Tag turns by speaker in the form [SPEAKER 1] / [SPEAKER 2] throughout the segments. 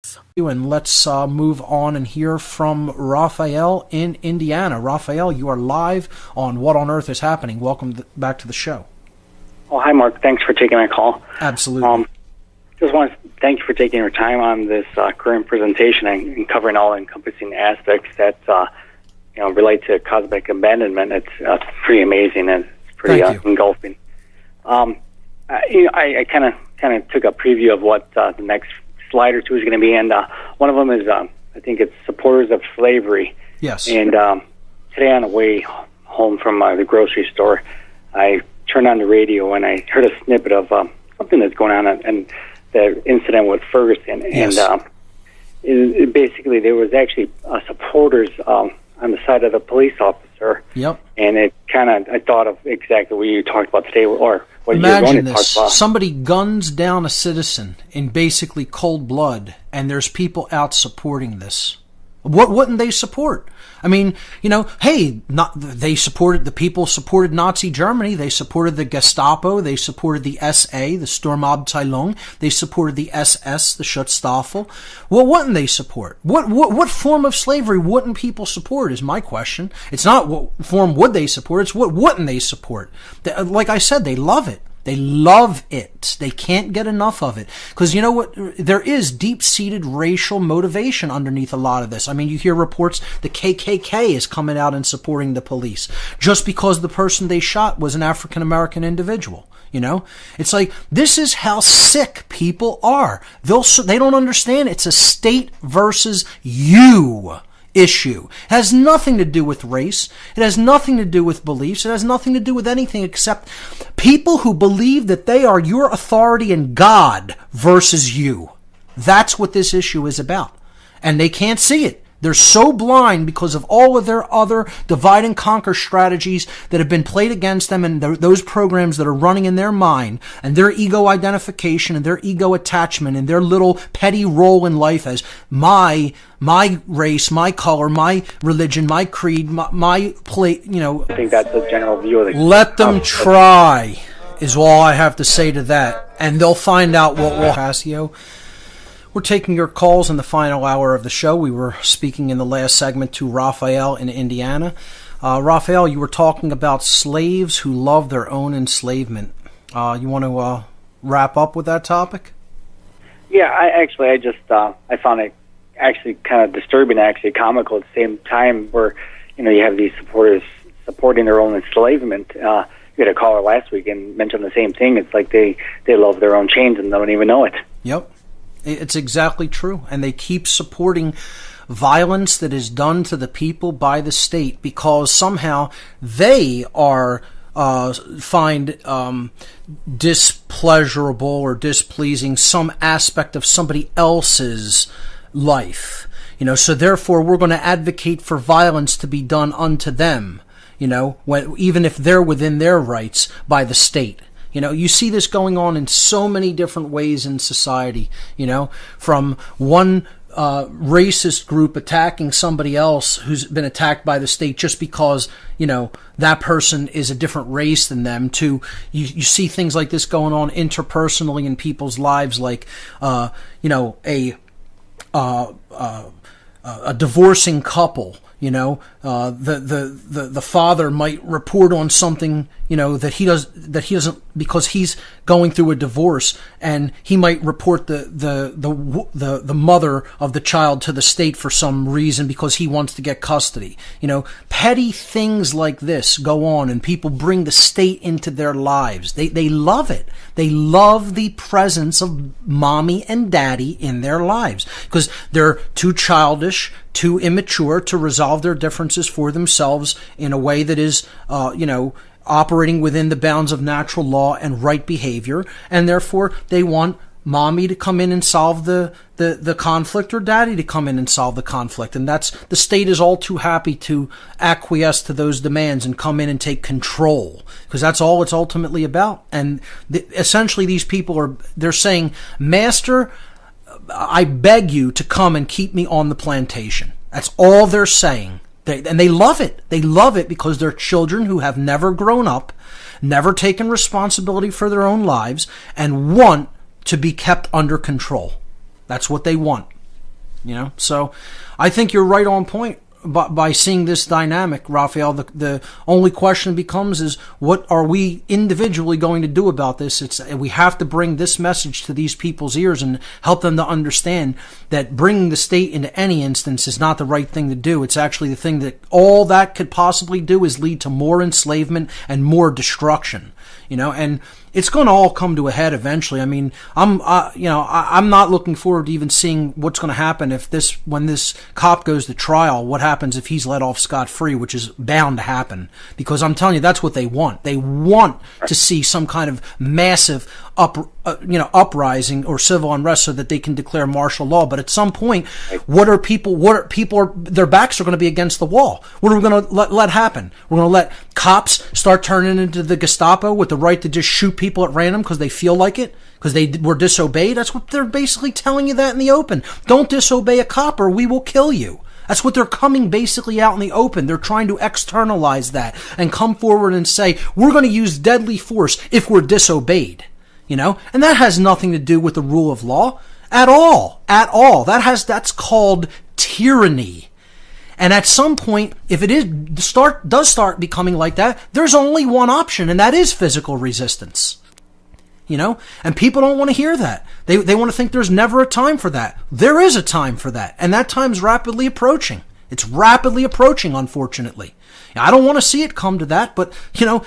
[SPEAKER 1] And let's move on and hear from Raphael in Indiana. Raphael, you are live on What on Earth is Happening. Welcome back to the show.
[SPEAKER 2] Oh, hi, Mark. Thanks for taking my call.
[SPEAKER 1] Absolutely.
[SPEAKER 2] Just want to thank you for taking your time on this current presentation and covering all encompassing aspects that relate to cosmic abandonment. It's pretty amazing and it's pretty engulfing. I kind of took a preview of what the next slide or two is going to be, and one of them is I think it's supporters of slavery.
[SPEAKER 1] Yes.
[SPEAKER 2] And today on the way home from the grocery store, I turned on the radio and I heard a snippet of something that's going on and the incident with Ferguson.
[SPEAKER 1] Yes.
[SPEAKER 2] And basically there was actually supporters on the side of the police officer.
[SPEAKER 1] Yep.
[SPEAKER 2] And I thought of exactly what you talked about today, or what
[SPEAKER 1] Imagine
[SPEAKER 2] you're going to talk about.
[SPEAKER 1] Somebody guns down a citizen in basically cold blood, and there's people out supporting this. What wouldn't they support? I mean, they supported, the people supported Nazi Germany. They supported the Gestapo. They supported the SA, the Sturmabteilung. They supported the SS, the Schutzstaffel. What wouldn't they support? What form of slavery wouldn't people support is my question. It's not what form would they support, it's what wouldn't they support. Like I said, they love it. They love it. They can't get enough of it. Because you know what? There is deep-seated racial motivation underneath a lot of this. I mean, you hear reports the KKK is coming out and supporting the police just because the person they shot was an African-American individual. You know, it's like, this is how sick people are. They don't understand it's a state versus you issue. It has nothing to do with race. It has nothing to do with beliefs. It has nothing to do with anything except people who believe that they are your authority in God versus you. That's what this issue is about. And they can't see it. They're so blind because of all of their other divide and conquer strategies that have been played against them, and those programs that are running in their mind, and their ego identification and their ego attachment and their little petty role in life as my race, my color, my religion, my creed, my plate,
[SPEAKER 2] I think that's the general view of the...
[SPEAKER 1] Let them try, is all I have to say to that. And they'll find out what will... Passio. We're taking your calls in the final hour of the show. We were speaking in the last segment to Raphael in Indiana. Raphael, you were talking about slaves who love their own enslavement. You want to wrap up with that topic?
[SPEAKER 2] Yeah, I found it actually kind of disturbing, actually comical at the same time, where you have these supporters supporting their own enslavement. You had a caller last week and mentioned the same thing. It's like they love their own chains and don't even know it.
[SPEAKER 1] Yep. It's exactly true. And they keep supporting violence that is done to the people by the state because somehow they are find displeasurable or displeasing some aspect of somebody else's life. So therefore we're going to advocate for violence to be done unto them, even if they're within their rights by the state. You see this going on in so many different ways in society, from one racist group attacking somebody else who's been attacked by the state just because, that person is a different race than them, to you see things like this going on interpersonally in people's lives, like, a divorcing couple. The father might report on something, that he doesn't, because he's going through a divorce, and he might report the mother of the child to the state for some reason because he wants to get custody. Petty things like this go on, and people bring the state into their lives. They love it. They love the presence of mommy and daddy in their lives because they're too childish, too immature to resolve their differences for themselves in a way that is, operating within the bounds of natural law and right behavior, and therefore they want mommy to come in and solve the conflict, or daddy to come in and solve the conflict. And the state is all too happy to acquiesce to those demands and come in and take control, because that's all it's ultimately about. And essentially these people they're saying, Master, I beg you to come and keep me on the plantation. That's all they're saying. And they love it. They love it because they're children who have never grown up, never taken responsibility for their own lives, and want to be kept under control. That's what they want. So I think you're right on point by seeing this dynamic, Raphael. The only question becomes is, what are we individually going to do about this? We have to bring this message to these people's ears and help them to understand that bringing the state into any instance is not the right thing to do. It's actually the thing that all that could possibly do is lead to more enslavement and more destruction. And it's going to all come to a head eventually. I mean, I'm not looking forward to even seeing what's going to happen when this cop goes to trial. What happens if he's let off scot-free, which is bound to happen, because I'm telling you, that's what they want. They want to see some kind of massive uprising or civil unrest so that they can declare martial law. But at some point, their backs are going to be against the wall. What are we going to let happen? We're going to let cops start turning into the Gestapo with the right to just shoot people at random because they feel like it, because they were disobeyed. That's what they're basically telling you, that in the open. Don't disobey a cop or we will kill you. That's what they're coming basically out in the open. They're trying to externalize that and come forward and say, we're going to use deadly force if we're disobeyed. And that has nothing to do with the rule of law at all. That's called tyranny. And at some point, if it does start becoming like that, there's only one option, and that is physical resistance. And people don't want to hear that. They want to think there's never a time for that. There is a time for that, and that time's rapidly approaching. It's rapidly approaching, unfortunately. I don't want to see it come to that, but,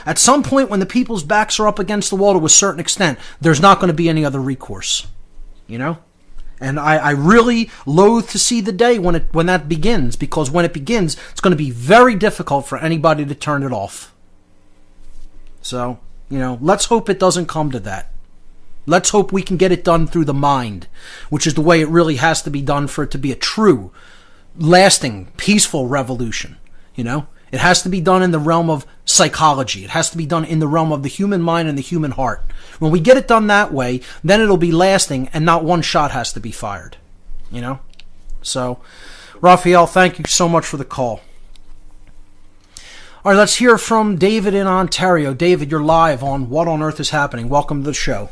[SPEAKER 1] at some point when the people's backs are up against the wall to a certain extent, there's not going to be any other recourse. And I really loathe to see the day when that begins, because when it begins, it's going to be very difficult for anybody to turn it off. So, let's hope it doesn't come to that. Let's hope we can get it done through the mind, which is the way it really has to be done for it to be a true, lasting, peaceful revolution. It has to be done in the realm of psychology. It has to be done in the realm of the human mind and the human heart. When we get it done that way, then it'll be lasting and not one shot has to be fired. So, Raphael, thank you so much for the call. All right, let's hear from David in Ontario. David, you're live on What on Earth is Happening. Welcome to the show.